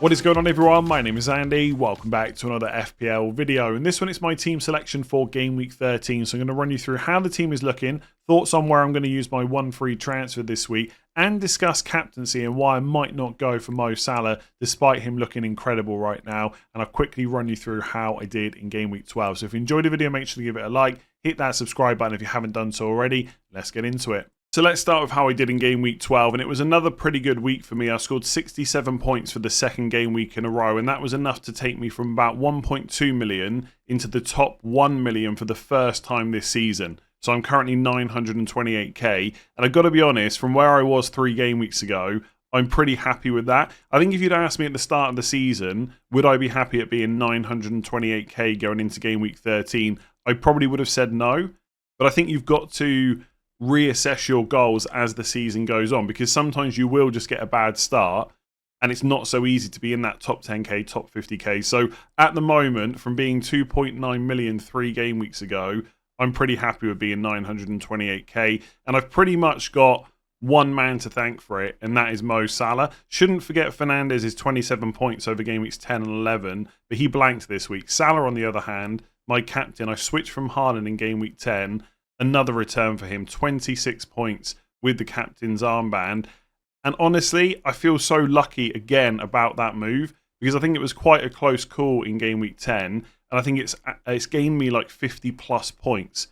What is going on, everyone? My name is Andy. Welcome back to another FPL video. In this one, it's my team selection for Game Week 13. So I'm going to run you through how the team is looking, thoughts on where I'm going to use my one free transfer this week, and discuss captaincy and why I might not go for Mo Salah despite him looking incredible right now. And I'll quickly run you through how I did in Game Week 12. So if you enjoyed the video, make sure to give it a like, hit that subscribe button if you haven't done so already. Let's get into it. So let's start with how I did in Game Week 12, and it was another pretty good week for me. I scored 67 points for the second game week in a row, and that was enough to take me from about 1.2 million into the top 1 million for the first time this season. So I'm currently 928k, and I've got to be honest, from where I was 3 game weeks ago, I'm pretty happy with that. I think if you'd asked me at the start of the season, would I be happy at being 928k going into Game Week 13, I probably would have said no, but I think you've got to reassess your goals as the season goes on, because sometimes you will just get a bad start and it's not so easy to be in that top 10k, top 50k. So at the moment, from being 2.9 million 3 game weeks ago, I'm pretty happy with being 928k, and I've pretty much got one man to thank for it, and that is Mo Salah. Shouldn't forget Fernandes is 27 points over game weeks 10 and 11, but he blanked this week. Salah, on the other hand, my captain, I switched from Haaland in game week 10. Another return for him, 26 points with the captain's armband. And honestly, I feel so lucky again about that move, because I think it was quite a close call in game week 10, and I think it's gained me like 50 plus points.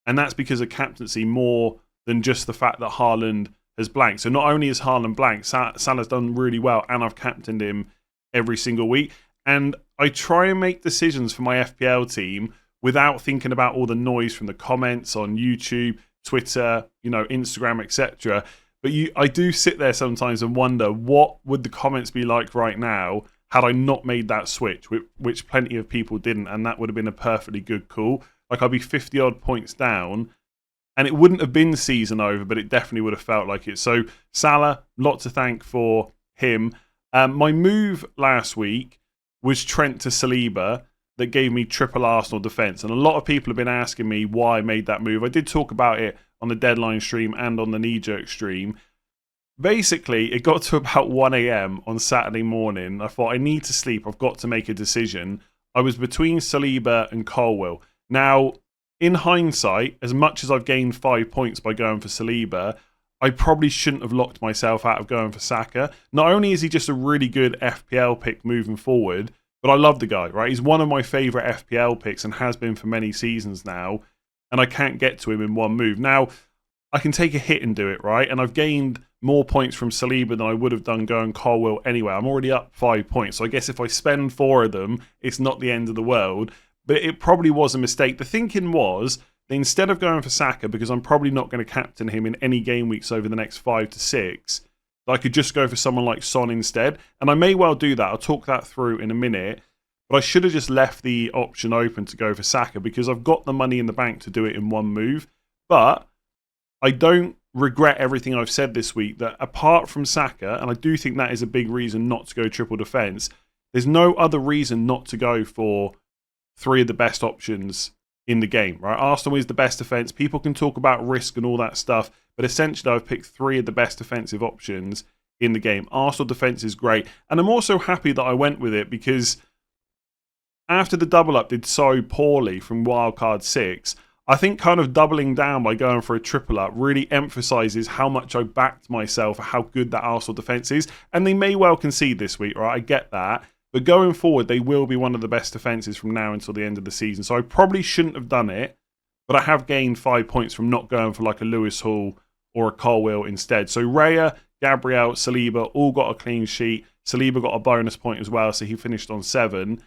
And that's because of captaincy more than just the fact that Haaland has blanked. So not only is Haaland blanked, Salah's done really well, and I've captained him every single week. And I try and make decisions for my FPL team without thinking about all the noise from the comments on YouTube, Twitter, Instagram, etc. But I do sit there sometimes and wonder, what would the comments be like right now had I not made that switch, which plenty of people didn't, and that would have been a perfectly good call. Like, I'd be 50 odd points down, and it wouldn't have been season over, but it definitely would have felt like it. So Salah, lot to thank for him. My move last week was Trent to Saliba, that gave me triple Arsenal defence. And a lot of people have been asking me why I made that move. I did talk about it on the deadline stream and on the knee-jerk stream. Basically, it got to about 1 a.m. on Saturday morning. I thought, I need to sleep. I've got to make a decision. I was between Saliba and Colwill. Now, in hindsight, as much as I've gained 5 points by going for Saliba, I probably shouldn't have locked myself out of going for Saka. Not only is he just a really good FPL pick moving forward, but I love the guy, right? He's one of my favourite FPL picks and has been for many seasons now, and I can't get to him in one move. Now, I can take a hit and do it, right? And I've gained more points from Saliba than I would have done going Colwill anyway. I'm already up 5 points, so I guess if I spend 4 of them, it's not the end of the world. But it probably was a mistake. The thinking was that instead of going for Saka, because I'm probably not going to captain him in any game weeks over the next 5 to 6, I could just go for someone like Son instead. And I may well do that. I'll talk that through in a minute. But I should have just left the option open to go for Saka, because I've got the money in the bank to do it in one move. But I don't regret everything I've said this week, that apart from Saka, and I do think that is a big reason not to go triple defence, there's no other reason not to go for 3 of the best options in the game, right? Arsenal is the best defence. People can talk about risk and all that stuff, but essentially I've picked 3 of the best defensive options in the game. Arsenal defence is great, and I'm also happy that I went with it, because after the double up did so poorly from wildcard 6, I think kind of doubling down by going for a triple up really emphasises how much I backed myself for how good that Arsenal defence is. And they may well concede this week, right? I get that. But going forward, they will be one of the best defences from now until the end of the season. So I probably shouldn't have done it, but I have gained 5 points from not going for like a Lewis Hall or a Colwill instead. So Raya, Gabriel, Saliba all got a clean sheet. Saliba got a bonus point as well, so he finished on 7.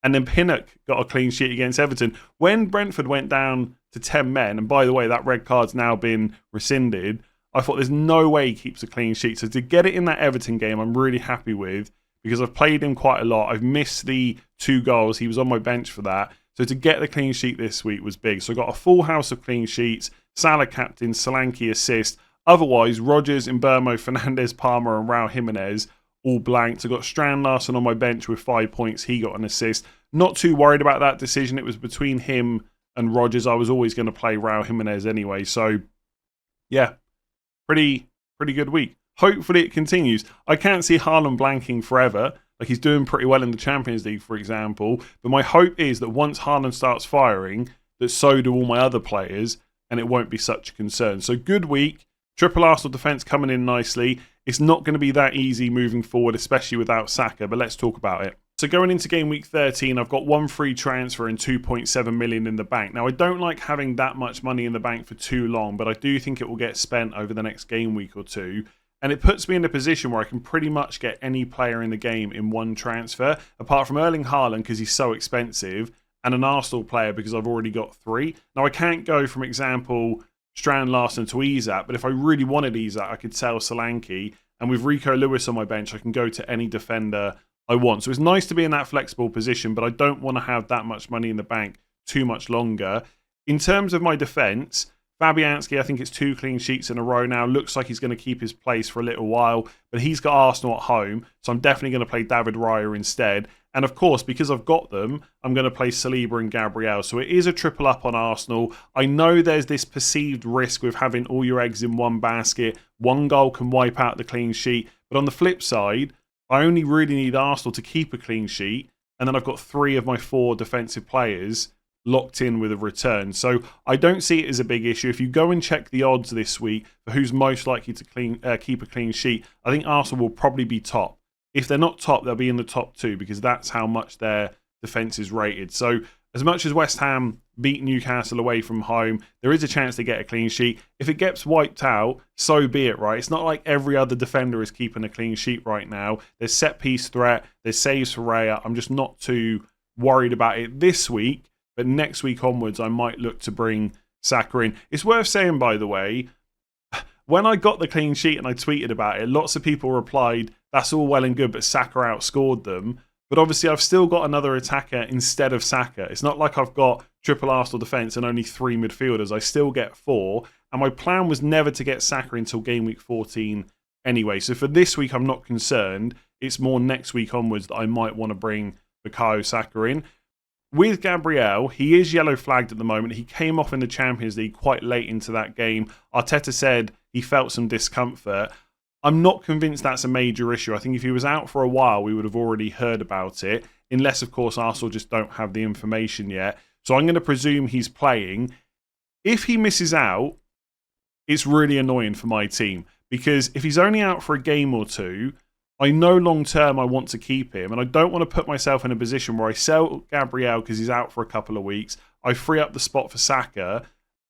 And then Pinnock got a clean sheet against Everton. When Brentford went down to 10 men, and by the way, that red card's now been rescinded, I thought there's no way he keeps a clean sheet. So to get it in that Everton game, I'm really happy with, because I've played him quite a lot. I've missed the 2 goals. He was on my bench for that. So to get the clean sheet this week was big. So I got a full house of clean sheets. Salah captain, Solanke assist. Otherwise, Rodgers, Mbeumo, Fernandes, Palmer and Raul Jimenez all blanked. I got Strand Larsen on my bench with 5 points. He got an assist. Not too worried about that decision. It was between him and Rodgers. I was always going to play Raul Jimenez anyway. So, yeah, pretty good week. Hopefully it continues. I can't see Haaland blanking forever, Like, he's doing pretty well in the Champions League, for example. But my hope is that once Haaland starts firing, that so do all my other players, and it won't be such a concern. So good week. Triple Arsenal defence coming in nicely. It's not going to be that easy moving forward, especially without Saka, but let's talk about it. So going into game week 13, I've got one free transfer and 2.7 million in the bank. Now, I don't like having that much money in the bank for too long, but I do think it will get spent over the next game week or two. And it puts me in a position where I can pretty much get any player in the game in one transfer, apart from Erling Haaland because he's so expensive, and an Arsenal player because I've already got 3. Now, I can't go, from example, Strand Larsen to Isak, but if I really wanted Isak, I could sell Solanke, and with Rico Lewis on my bench, I can go to any defender I want. So it's nice to be in that flexible position, but I don't want to have that much money in the bank too much longer. In terms of my defence, Fabianski, I think it's 2 clean sheets in a row now. Looks like he's going to keep his place for a little while, but he's got Arsenal at home, so I'm definitely going to play David Raya instead. And of course, because I've got them, I'm going to play Saliba and Gabriel. So it is a triple up on Arsenal. I know there's this perceived risk with having all your eggs in one basket. One goal can wipe out the clean sheet. But on the flip side, I only really need Arsenal to keep a clean sheet. And then I've got 3 of my 4 defensive players locked in with a return. So I don't see it as a big issue. If you go and check the odds this week for who's most likely to keep a clean sheet, I think Arsenal will probably be top. If they're not top, they'll be in the top 2 because that's how much their defence is rated. So as much as West Ham beat Newcastle away from home, there is a chance to get a clean sheet. If it gets wiped out, so be it, right? It's not like every other defender is keeping a clean sheet right now. There's set-piece threat, there's saves for Raya. I'm just not too worried about it this week, but next week onwards, I might look to bring Saka in. It's worth saying, by the way, when I got the clean sheet and I tweeted about it, lots of people replied, that's all well and good, but Saka outscored them. But obviously, I've still got another attacker instead of Saka. It's not like I've got triple Arsenal defence and only 3 midfielders. I still get 4. And my plan was never to get Saka until game week 14 anyway. So for this week, I'm not concerned. It's more next week onwards that I might want to bring Bukayo Saka in. With Gabriel, he is yellow flagged at the moment. He came off in the Champions League quite late into that game. Arteta said he felt some discomfort. I'm not convinced that's a major issue. I think if he was out for a while, we would have already heard about it, unless, of course, Arsenal just don't have the information yet. So I'm going to presume he's playing. If he misses out, it's really annoying for my team, because if he's only out for a game or 2, I know long-term I want to keep him, and I don't want to put myself in a position where I sell Gabriel because he's out for a couple of weeks, I free up the spot for Saka,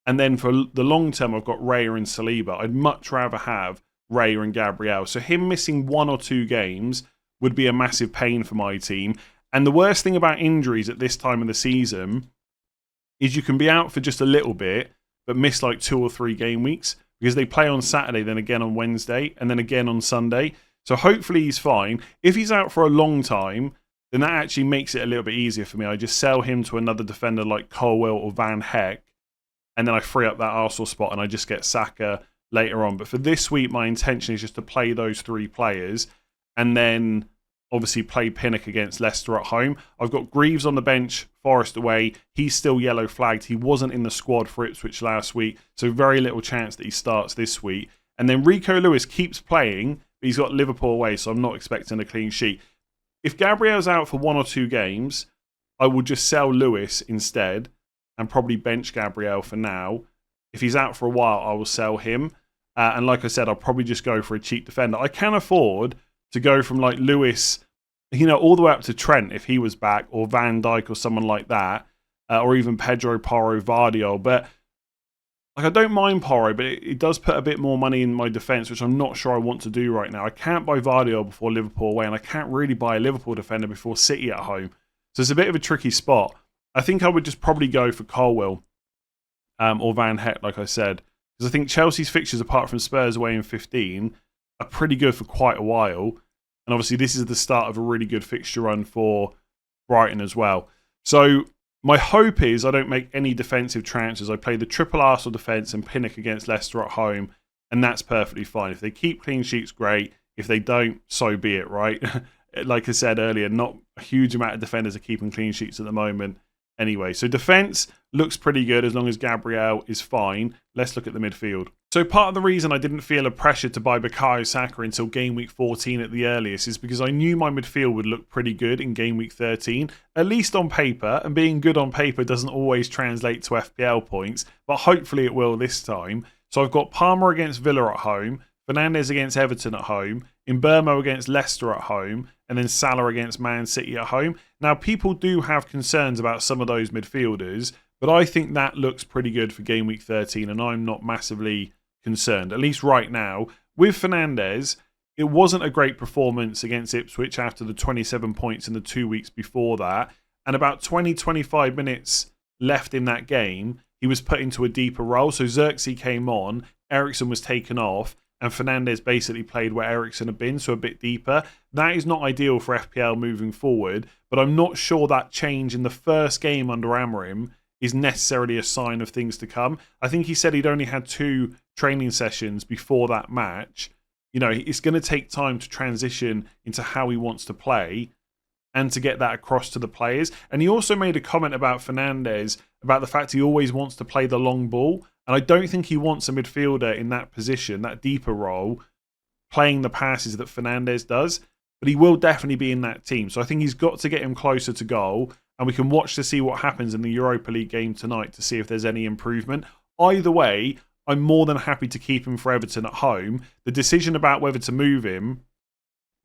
and then for the long-term I've got Raya and Saliba. I'd much rather have Raya and Gabriel. So him missing 1 or 2 games would be a massive pain for my team. And the worst thing about injuries at this time of the season is you can be out for just a little bit, but miss like 2 or 3 game weeks, because they play on Saturday, then again on Wednesday, and then again on Sunday. So hopefully he's fine. If he's out for a long time, then that actually makes it a little bit easier for me. I just sell him to another defender like Colwell or Van Heck, and then I free up that Arsenal spot and I just get Saka later on. But for this week, my intention is just to play those 3 players and then obviously play Pinnock against Leicester at home. I've got Greaves on the bench, Forest away. He's still yellow flagged. He wasn't in the squad for Ipswich last week, so very little chance that he starts this week. And then Rico Lewis keeps playing, but he's got Liverpool away, so I'm not expecting a clean sheet. If Gabriel's out for 1 or 2 games, I will just sell Lewis instead and probably bench Gabriel for now. If he's out for a while, I will sell him. And like I said, I'll probably just go for a cheap defender. I can afford to go from like Lewis, all the way up to Trent if he was back, or Van Dijk or someone like that, or even Pedro Porro, Vardiol. But like, I don't mind Porro, but it does put a bit more money in my defence, which I'm not sure I want to do right now. I can't buy Vardiol before Liverpool away, and I can't really buy a Liverpool defender before City at home. So it's a bit of a tricky spot. I think I would just probably go for Colwell or Van Heck, like I said. Because I think Chelsea's fixtures, apart from Spurs away in 15, are pretty good for quite a while. And obviously this is the start of a really good fixture run for Brighton as well. So my hope is I don't make any defensive transfers. I play the triple Arsenal defence and Pinnock against Leicester at home, and that's perfectly fine. If they keep clean sheets, great. If they don't, so be it, right? Like I said earlier, not a huge amount of defenders are keeping clean sheets at the moment. Anyway, so defence looks pretty good as long as Gabriel is fine. Let's look at the midfield. So part of the reason I didn't feel a pressure to buy Bukayo Saka until game week 14 at the earliest is because I knew my midfield would look pretty good in game week 13, at least on paper, and being good on paper doesn't always translate to FPL points, but hopefully it will this time. So I've got Palmer against Villa at home, Fernandes against Everton at home, Mbeumo against Leicester at home, and then Salah against Man City at home. Now, people do have concerns about some of those midfielders, but I think that looks pretty good for game week 13, and I'm not massively concerned, at least right now. With Fernandes, it wasn't a great performance against Ipswich after the 27 points in the 2 weeks before that, and about 20-25 minutes left in that game, he was put into a deeper role. So Xerxes came on, Eriksen was taken off, and Fernandes basically played where Eriksen had been, so a bit deeper. That is not ideal for FPL moving forward, but I'm not sure that change in the first game under Amorim is necessarily a sign of things to come. I think he said he'd only had 2 training sessions before that match. You know, it's going to take time to transition into how he wants to play and to get that across to the players. And he also made a comment about Fernandes, about the fact he always wants to play the long ball. And I don't think he wants a midfielder in that position, that deeper role, playing the passes that Fernandes does. But he will definitely be in that team. So I think he's got to get him closer to goal. And we can watch to see what happens in the Europa League game tonight to see if there's any improvement. Either way, I'm more than happy to keep him for Everton at home. The decision about whether to move him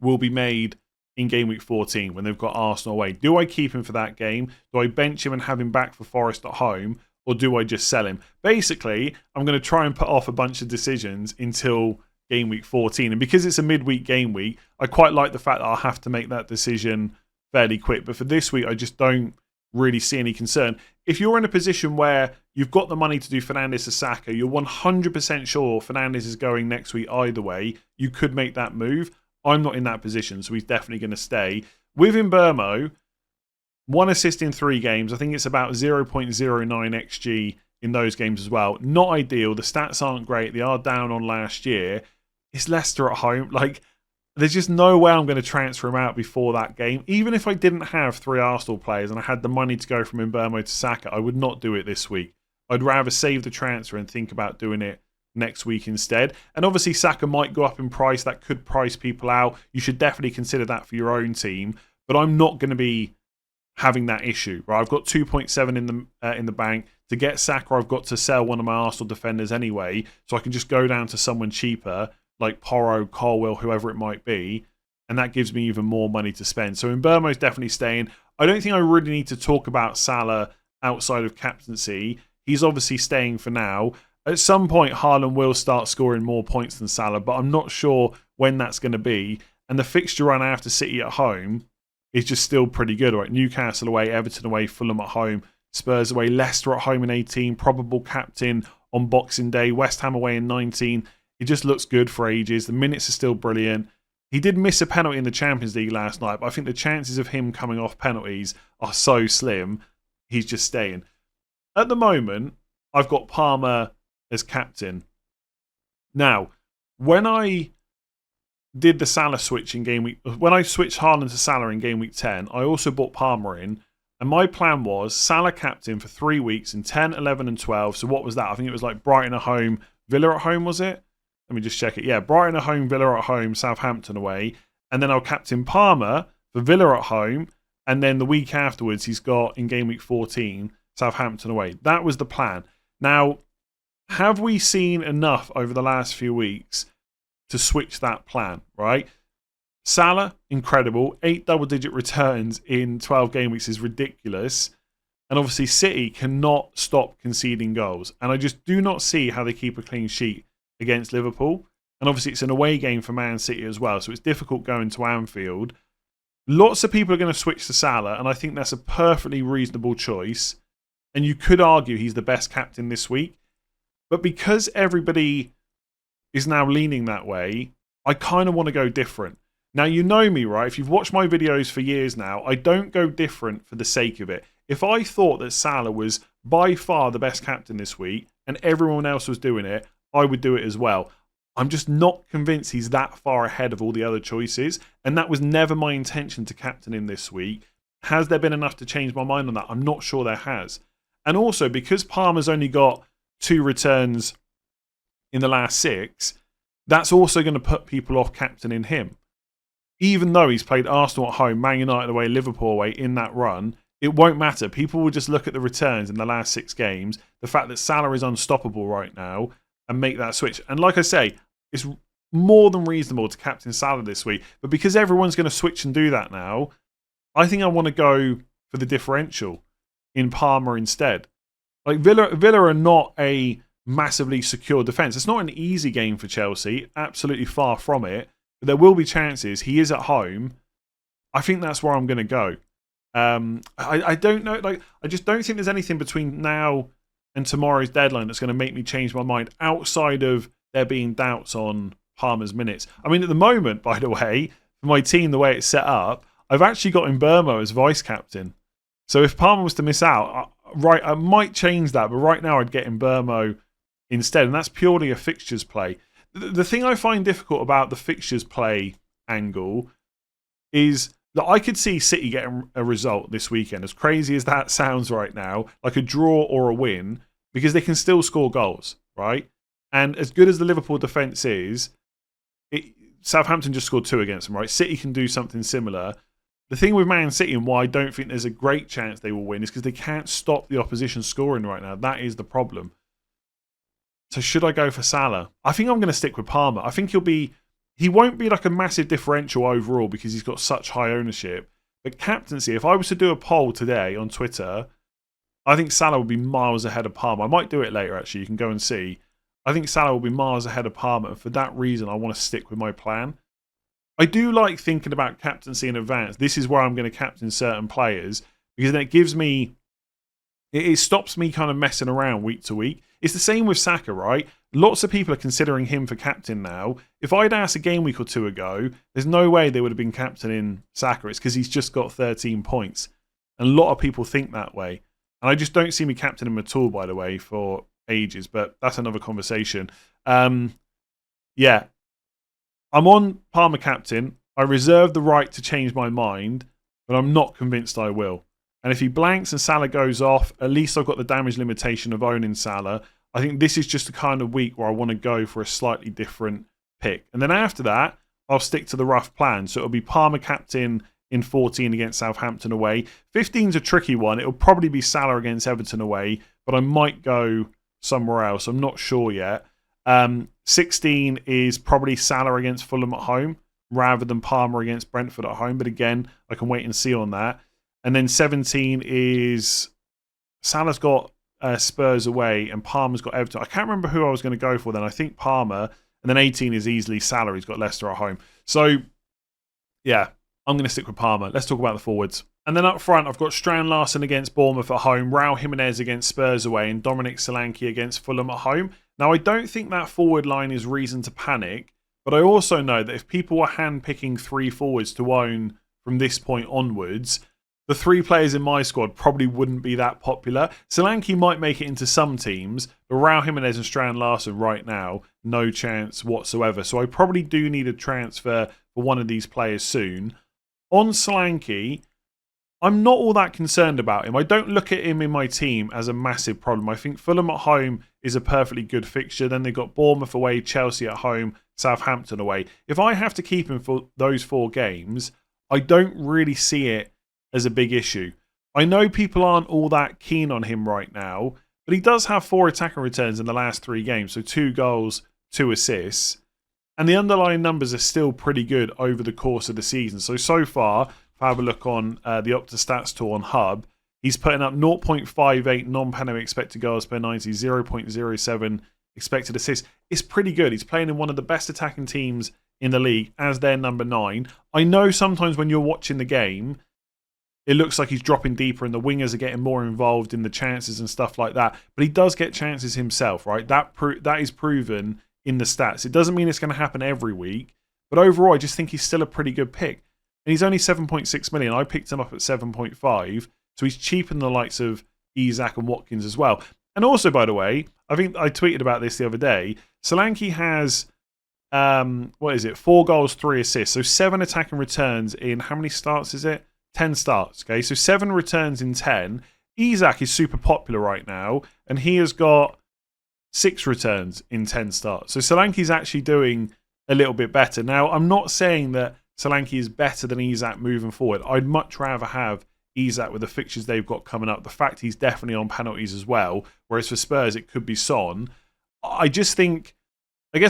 will be made in game week 14 when they've got Arsenal away. Do I keep him for that game? Do I bench him and have him back for Forest at home? Or do I just sell him? Basically, I'm going to try and put off a bunch of decisions until game week 14. And because it's a midweek game week, I quite like the fact that I'll have to make that decision fairly quick. But for this week, I just don't really see any concern. If you're in a position where you've got the money to do Fernandes to Saka, you're 100% sure Fernandes is going next week either way, you could make that move. I'm not in that position, so he's definitely going to stay. With Mbeumo, 1 assist in 3 games. I think it's about 0.09 XG in those games as well. Not ideal. The stats aren't great. They are down on last year. It's Leicester at home. Like, there's just no way I'm going to transfer him out before that game. Even if I didn't have 3 Arsenal players and I had the money to go from Mbeumo to Saka, I would not do it this week. I'd rather save the transfer and think about doing it next week instead. And obviously Saka might go up in price. That could price people out. You should definitely consider that for your own team. But I'm not going to be having that issue, right? I've got 2.7 in the bank. To get Saka, I've got to sell one of my Arsenal defenders anyway, so I can just go down to someone cheaper, like Porro, Colwill, whoever it might be, and that gives me even more money to spend. So Mbeumo's definitely staying. I don't think I really need to talk about Salah outside of captaincy. He's obviously staying for now. At some point, Haaland will start scoring more points than Salah, but I'm not sure when that's going to be. And the fixture run after City at home is just still pretty good. Right? Newcastle away, Everton away, Fulham at home, Spurs away, Leicester at home in 18, probable captain on Boxing Day, West Ham away in 19. He just looks good for ages. The minutes are still brilliant. He did miss a penalty in the Champions League last night, but I think the chances of him coming off penalties are so slim, he's just staying. At the moment, I've got Palmer as captain. Now, when I did the Salah switch in game week, when I switched Haaland to Salah in game week 10, I also bought Palmer in, and my plan was Salah captain for 3 weeks in 10, 11 and 12. So what was that? I think it was like Brighton at home, Villa at home, was it? Let me just check it. Yeah, Brighton at home, Villa at home, Southampton away. And then I'll captain Palmer for Villa at home. And then the week afterwards, he's got in game week 14, Southampton away. That was the plan. Now, have we seen enough over the last few weeks to switch that plan, right? Salah, incredible. 8 double-digit returns in 12 game weeks is ridiculous. And obviously City cannot stop conceding goals. And I just do not see how they keep a clean sheet against Liverpool. And obviously it's an away game for Man City as well, so it's difficult going to Anfield. Lots of people are going to switch to Salah, and I think that's a perfectly reasonable choice. And you could argue he's the best captain this week. But because everybody is now leaning that way, I kind of want to go different. Now, you know me, right? If you've watched my videos for years now, I don't go different for the sake of it. If I thought that Salah was by far the best captain this week and everyone else was doing it, I would do it as well. I'm just not convinced he's that far ahead of all the other choices, and that was never my intention to captain him this week. Has there been enough to change my mind on that? I'm not sure there has. And also, because Palmer's only got 2 returns in the last 6, that's also going to put people off captaining him. Even though he's played Arsenal at home, Man United away, Liverpool away in that run, it won't matter. People will just look at the returns in the last 6 games, the fact that Salah is unstoppable right now, and make that switch. And like I say, it's more than reasonable to captain Salah this week. But because everyone's going to switch and do that now, I think I want to go for the differential in Palmer instead. Like Villa are not a massively secure defence. It's not an easy game for Chelsea, absolutely far from it. But there will be chances. He is at home. I think that's where I'm going to go. I don't know. Like, I just don't think there's anything between now and tomorrow's deadline that's going to make me change my mind outside of there being doubts on Palmer's minutes. I mean, at the moment, by the way, for my team, the way it's set up, I've actually got Mbeumo as vice captain. So if Palmer was to miss out, I might change that. But right now, I'd get Mbeumo instead, and that's purely a fixtures play. The thing I find difficult about the fixtures play angle is that I could see City getting a result this weekend, as crazy as that sounds right now, like a draw or a win, because they can still score goals, right? And as good as the Liverpool defence is, Southampton just scored 2 against them, right? City can do something similar. The thing with Man City and why I don't think there's a great chance they will win is because they can't stop the opposition scoring right now. That is the problem. So should I go for Salah? I think I'm going to stick with Palmer. I think he won't be like a massive differential overall because he's got such high ownership. But captaincy, if I was to do a poll today on Twitter, I think Salah would be miles ahead of Palmer. I might do it later, actually. You can go and see. I think Salah will be miles ahead of Palmer. And for that reason, I want to stick with my plan. I do like thinking about captaincy in advance. This is where I'm going to captain certain players because then it gives me... It stops me kind of messing around week to week. It's the same with SAKA, right? Lots of people are considering him for captain now. If I'd asked a game week or 2 ago, there's no way they would have been captaining SAKA. It's because he's just got 13 points. And a lot of people think that way. And I just don't see me captaining him at all, by the way, for ages. But that's another conversation. Yeah. I'm on Palmer captain. I reserve the right to change my mind, but I'm not convinced I will. And if he blanks and Salah goes off, at least I've got the damage limitation of owning Salah. I think this is just the kind of week where I want to go for a slightly different pick. And then after that, I'll stick to the rough plan. So it'll be Palmer captain in 14 against Southampton away. 15's a tricky one. It'll probably be Salah against Everton away, but I might go somewhere else. I'm not sure yet. 16 is probably Salah against Fulham at home rather than Palmer against Brentford at home. But again, I can wait and see on that. And then 17 is Salah's got Spurs away and Palmer's got Everton. I can't remember who I was going to go for then. I think Palmer. And then 18 is easily Salah. He's got Leicester at home. So, yeah, I'm going to stick with Palmer. Let's talk about the forwards. And then up front, I've got Strand Larsen against Bournemouth at home, Raul Jimenez against Spurs away, and Dominic Solanke against Fulham at home. Now, I don't think that forward line is reason to panic, but I also know that if people were handpicking 3 forwards to own from this point onwards, the 3 players in my squad probably wouldn't be that popular. Solanke might make it into some teams, but Raul Jimenez and Strand Larsen right now, no chance whatsoever. So I probably do need a transfer for one of these players soon. On Solanke, I'm not all that concerned about him. I don't look at him in my team as a massive problem. I think Fulham at home is a perfectly good fixture. Then they've got Bournemouth away, Chelsea at home, Southampton away. If I have to keep him for those 4 games, I don't really see it as a big issue. I know people aren't all that keen on him right now, but he does have 4 attacking returns in the last 3 games, so 2 goals, 2 assists, and the underlying numbers are still pretty good over the course of the season. So far, if I have a look on the Opta Stats tool on Hub, he's putting up 0.58 non-penalty expected goals per 90, 0.07 expected assists. It's pretty good. He's playing in one of the best attacking teams in the league as their number 9. I know sometimes when you're watching the game, it looks like he's dropping deeper and the wingers are getting more involved in the chances and stuff like that. But he does get chances himself, right? That is proven in the stats. It doesn't mean it's going to happen every week. But overall, I just think he's still a pretty good pick. And he's only 7.6 million. I picked him up at 7.5. So he's cheaper than the likes of Isak and Watkins as well. And also, by the way, I think I tweeted about this the other day. Solanke has, 4 goals, 3 assists. So 7 attacking returns in, how many starts is it? 10 starts, okay? So 7 returns in 10. Isak is super popular right now, and he has got 6 returns in 10 starts. So Solanke's actually doing a little bit better. Now, I'm not saying that Solanke is better than Isak moving forward. I'd much rather have Isak with the fixtures they've got coming up. The fact he's definitely on penalties as well, whereas for Spurs it could be Son. I guess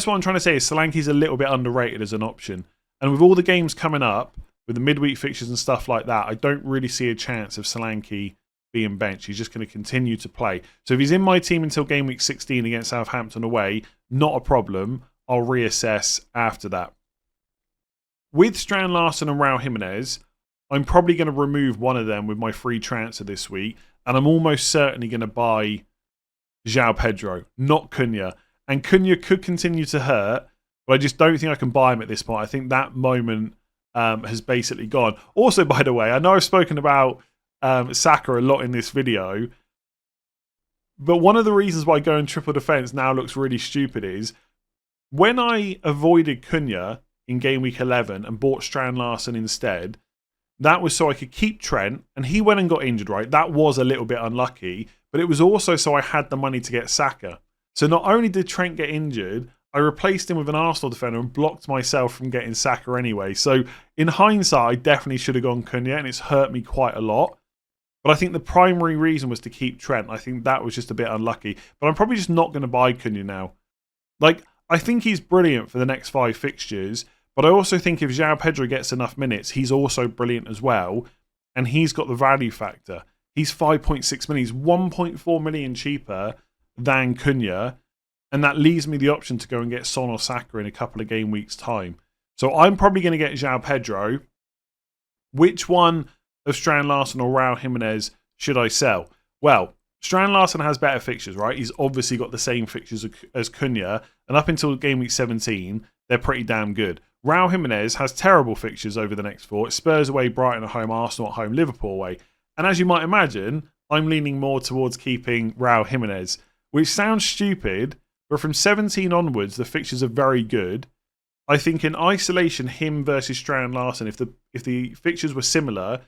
what I'm trying to say is Solanke's a little bit underrated as an option. And with all the games coming up, with the midweek fixtures and stuff like that, I don't really see a chance of Solanke being benched. He's just going to continue to play. So if he's in my team until game week 16 against Southampton away, not a problem. I'll reassess after that. With Strand Larsen and Raul Jimenez, I'm probably going to remove one of them with my free transfer this week. And I'm almost certainly going to buy João Pedro, not Cunha. And Cunha could continue to hurt, but I just don't think I can buy him at this point. I think that moment has basically gone. Also, by the way, I know I've spoken about SAKA a lot in this video, but one of the reasons why going triple defense now looks really stupid is when I avoided Cunha in game week 11 and bought Strand Larsen instead, that was so I could keep Trent, and he went and got injured, right? That was a little bit unlucky, but it was also so I had the money to get Saka. So not only did Trent get injured, I replaced him with an Arsenal defender and blocked myself from getting Saka anyway. So in hindsight, I definitely should have gone Cunha, and it's hurt me quite a lot. But I think the primary reason was to keep Trent. I think that was just a bit unlucky. But I'm probably just not going to buy Cunha now. Like, I think he's brilliant for the next 5 fixtures, but I also think if João Pedro gets enough minutes, he's also brilliant as well. And he's got the value factor. He's 5.6 million. He's 1.4 million cheaper than Cunha. And that leaves me the option to go and get Son or Saka in a couple of game weeks' time. So I'm probably going to get João Pedro. Which one of Strand Larsen or Raul Jimenez should I sell? Well, Strand Larsen has better fixtures, right? He's obviously got the same fixtures as Cunha. And up until game week 17, they're pretty damn good. Raul Jimenez has terrible fixtures over the next 4. It's Spurs away, Brighton at home, Arsenal at home, Liverpool away. And as you might imagine, I'm leaning more towards keeping Raul Jimenez, which sounds stupid, but from 17 onwards, the fixtures are very good. I think in isolation, him versus Strand Larsen, if the fixtures were similar,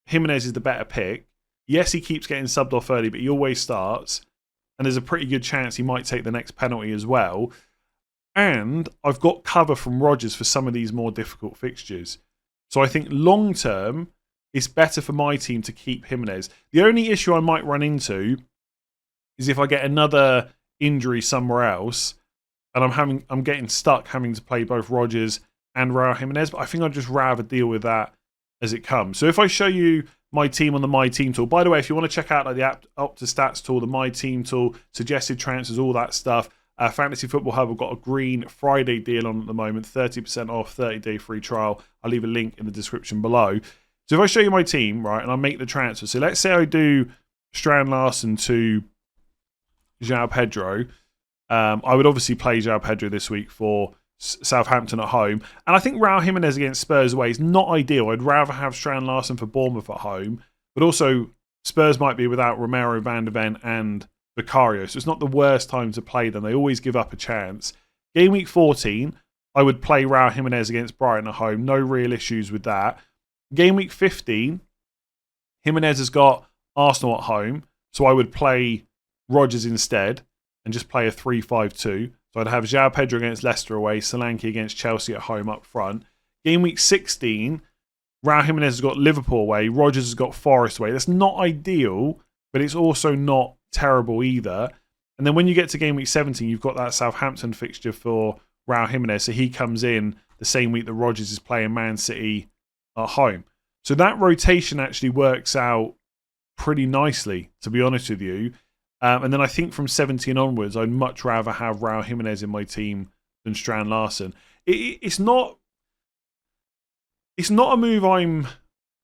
Jimenez is the better pick. Yes, he keeps getting subbed off early, but he always starts. And there's a pretty good chance he might take the next penalty as well. And I've got cover from Rodgers for some of these more difficult fixtures. So I think long term, it's better for my team to keep Jimenez. The only issue I might run into is if I get another injury somewhere else and I'm getting stuck having to play both Rodgers and Raul Jimenez, but I think I'd just rather deal with that as it comes. So if I show you my team on the My Team tool, by the way, if you want to check out like the Opta Stats tool, the My Team tool, suggested transfers, all that stuff, Fantasy Football Hub have got a green Friday deal on at the moment, 30% off, 30-day free trial. I'll leave a link in the description below. So if I show you my team, right, and I make the transfer, so let's say I do Strand Larsen to João Pedro. I would obviously play João Pedro this week for Southampton at home. And I think Raul Jimenez against Spurs away is not ideal. I'd rather have Strand Larsen for Bournemouth at home. But also, Spurs might be without Romero, Van der Ven and Vicario. So it's not the worst time to play them. They always give up a chance. Game week 14, I would play Raul Jimenez against Brighton at home. No real issues with that. Game week 15, Jimenez has got Arsenal at home. So I would play Rodgers instead and just play a 3-5-2. So I'd have João Pedro against Leicester away, Solanke against Chelsea at home up front. Game week 16, Raul Jimenez has got Liverpool away, Rodgers has got Forest away. That's not ideal, but it's also not terrible either. And then when you get to game week 17, you've got that Southampton fixture for Raul Jimenez. So he comes in the same week that Rodgers is playing Man City at home. So that rotation actually works out pretty nicely, to be honest with you. And then I think from 17 onwards, I'd much rather have Raul Jimenez in my team than Strand Larsen. It's not a move I'm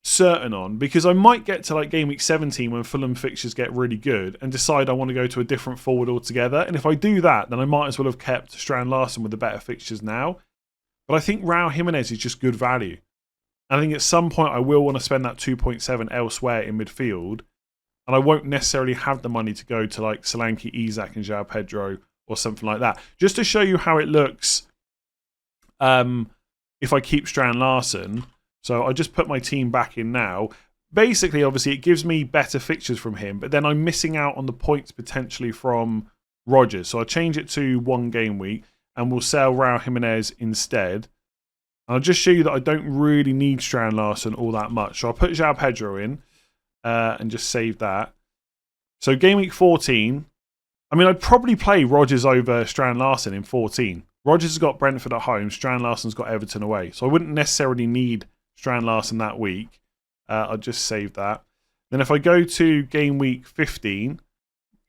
certain on, because I might get to like game week 17 when Fulham fixtures get really good and decide I want to go to a different forward altogether. And if I do that, then I might as well have kept Strand Larsen with the better fixtures now. But I think Raul Jimenez is just good value. And I think at some point I will want to spend that 2.7 elsewhere in midfield. And I won't necessarily have the money to go to like Solanke, Isak and João Pedro or something like that. Just to show you how it looks if I keep Strand Larsen. So I just put my team back in now. Basically, obviously, it gives me better fixtures from him, but then I'm missing out on the points potentially from Rodgers. So I'll change it to 1 game week and we'll sell Raul Jimenez instead. I'll just show you that I don't really need Strand Larsen all that much. So I'll put João Pedro in and just save that. So game week 14, I mean, I'd probably play Rodgers over Strand Larsen in 14. Rodgers has got Brentford at home. Strand Larsen's got Everton away. So I wouldn't necessarily need Strand Larsen that week. I'll just save that. Then if I go to game week 15,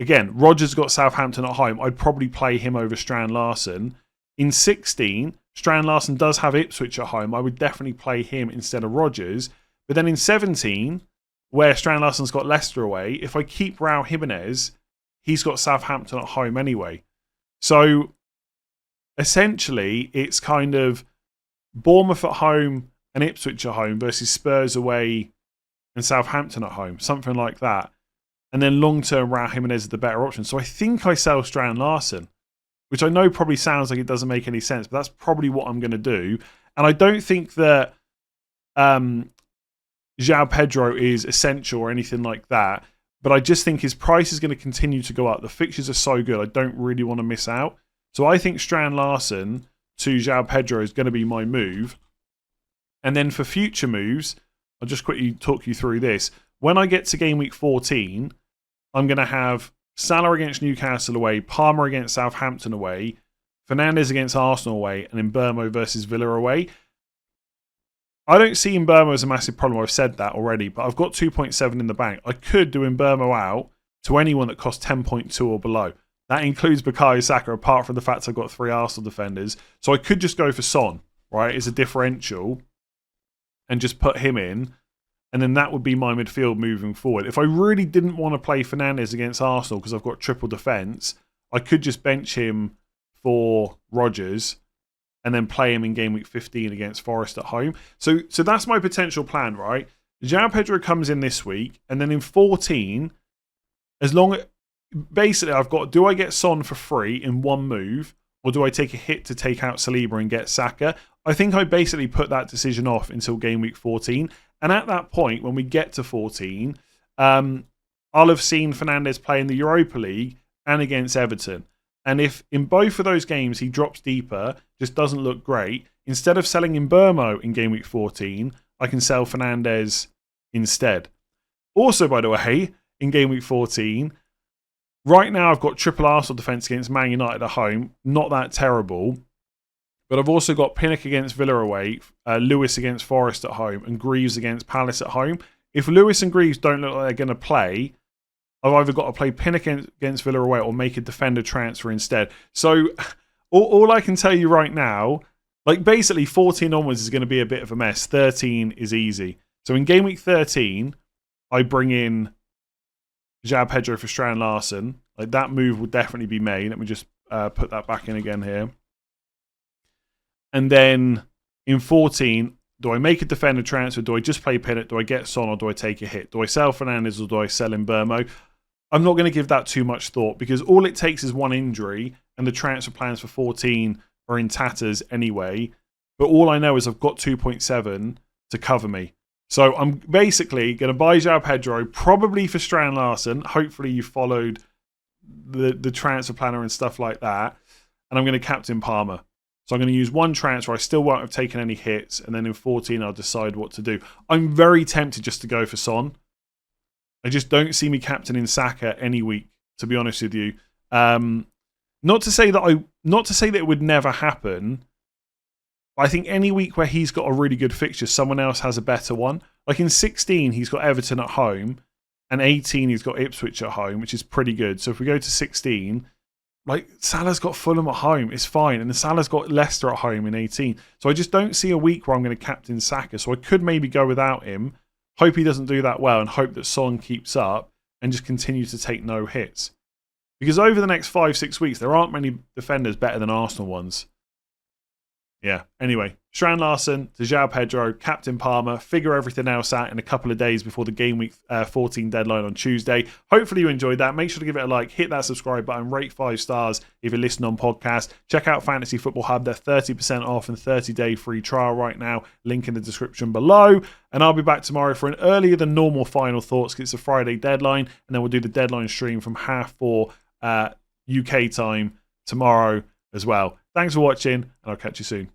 again, Rodgers got Southampton at home. I'd probably play him over Strand Larsen. In 16, Strand Larsen does have Ipswich at home. I would definitely play him instead of Rodgers. But then in 17, where Strand Larsen's got Leicester away, if I keep Raul Jimenez, he's got Southampton at home anyway. So essentially, it's kind of Bournemouth at home and Ipswich at home versus Spurs away and Southampton at home, something like that. And then long-term, Raul Jimenez is the better option. So I think I sell Strand Larsen, which I know probably sounds like it doesn't make any sense, but that's probably what I'm going to do. And I don't think that João Pedro is essential or anything like that, but I just think his price is going to continue to go up. The fixtures are so good, I don't really want to miss out. So I think Strand Larsen to João Pedro is going to be my move. And then for future moves, I'll just quickly talk you through this. When I get to game week 14, I'm going to have Salah against Newcastle away, Palmer against Southampton away, Fernandes against Arsenal away, and Mbeumo versus Villa away. I don't see Mbeumo as a massive problem. I've said that already, but I've got 2.7 in the bank. I could do Mbeumo out to anyone that costs 10.2 or below. That includes Bukayo Saka, apart from the fact I've got 3 Arsenal defenders. So I could just go for Son, right, as a differential and just put him in. And then that would be my midfield moving forward. If I really didn't want to play Fernandes against Arsenal because I've got triple defence, I could just bench him for Rodgers and then play him in game week 15 against Forest at home. So that's my potential plan, right? João Pedro comes in this week, and then in 14, as long as basically I've got, do I get Son for free in one move, or do I take a hit to take out Saliba and get Saka? I think I basically put that decision off until game week 14. And at that point, when we get to 14, I'll have seen Fernandes play in the Europa League and against Everton. And if in both of those games he drops deeper, just doesn't look great, instead of selling Mbeumo in game week 14, I can sell Fernandes instead. Also, by the way, in game week 14, right now I've got triple Arsenal defence against Man United at home. Not that terrible. But I've also got Pinnock against Villa away, Lewis against Forest at home, and Greaves against Palace at home. If Lewis and Greaves don't look like they're going to play, I've either got to play Pinnock against Villa away or make a defender transfer instead. So all I can tell you right now, like basically 14 onwards is going to be a bit of a mess. 13 is easy. So in game week 13, I bring in João Pedro for Strand Larsen. Like that move will definitely be made. Let me just put that back in again here. And then in 14, do I make a defender transfer? Do I just play Pinnock? Do I get Son or do I take a hit? Do I sell Fernandes or do I sell Mbeumo? I'm not going to give that too much thought because all it takes is one injury and the transfer plans for 14 are in tatters anyway. But all I know is I've got 2.7 to cover me. So I'm basically going to buy João Pedro, probably for Strand Larsen. Hopefully you followed the transfer planner and stuff like that. And I'm going to captain Palmer. So I'm going to use one transfer. I still won't have taken any hits. And then in 14, I'll decide what to do. I'm very tempted just to go for Son. I just don't see me captaining Saka any week, to be honest with you. Not to say that it would never happen. I think any week where he's got a really good fixture, someone else has a better one. Like in 16, he's got Everton at home. And 18, he's got Ipswich at home, which is pretty good. So if we go to 16... like, Salah's got Fulham at home. It's fine. And Salah's got Leicester at home in 18. So I just don't see a week where I'm going to captain Saka. So I could maybe go without him. Hope he doesn't do that well. And hope that Son keeps up. And just continue to take no hits. Because over the next 5-6 weeks, there aren't many defenders better than Arsenal ones. Yeah. Anyway, Strand Larsen to João Pedro, Captain Palmer, figure everything else out in a couple of days before the game week 14 deadline on Tuesday. Hopefully you enjoyed that. Make sure to give it a like, hit that subscribe button, rate 5 stars if you're listening on podcast. Check out Fantasy Football Hub. They're 30% off and 30-day free trial right now. Link in the description below. And I'll be back tomorrow for an earlier than normal final thoughts because it's a Friday deadline. And then we'll do the deadline stream from 4:30 UK time tomorrow as well. Thanks for watching, and I'll catch you soon.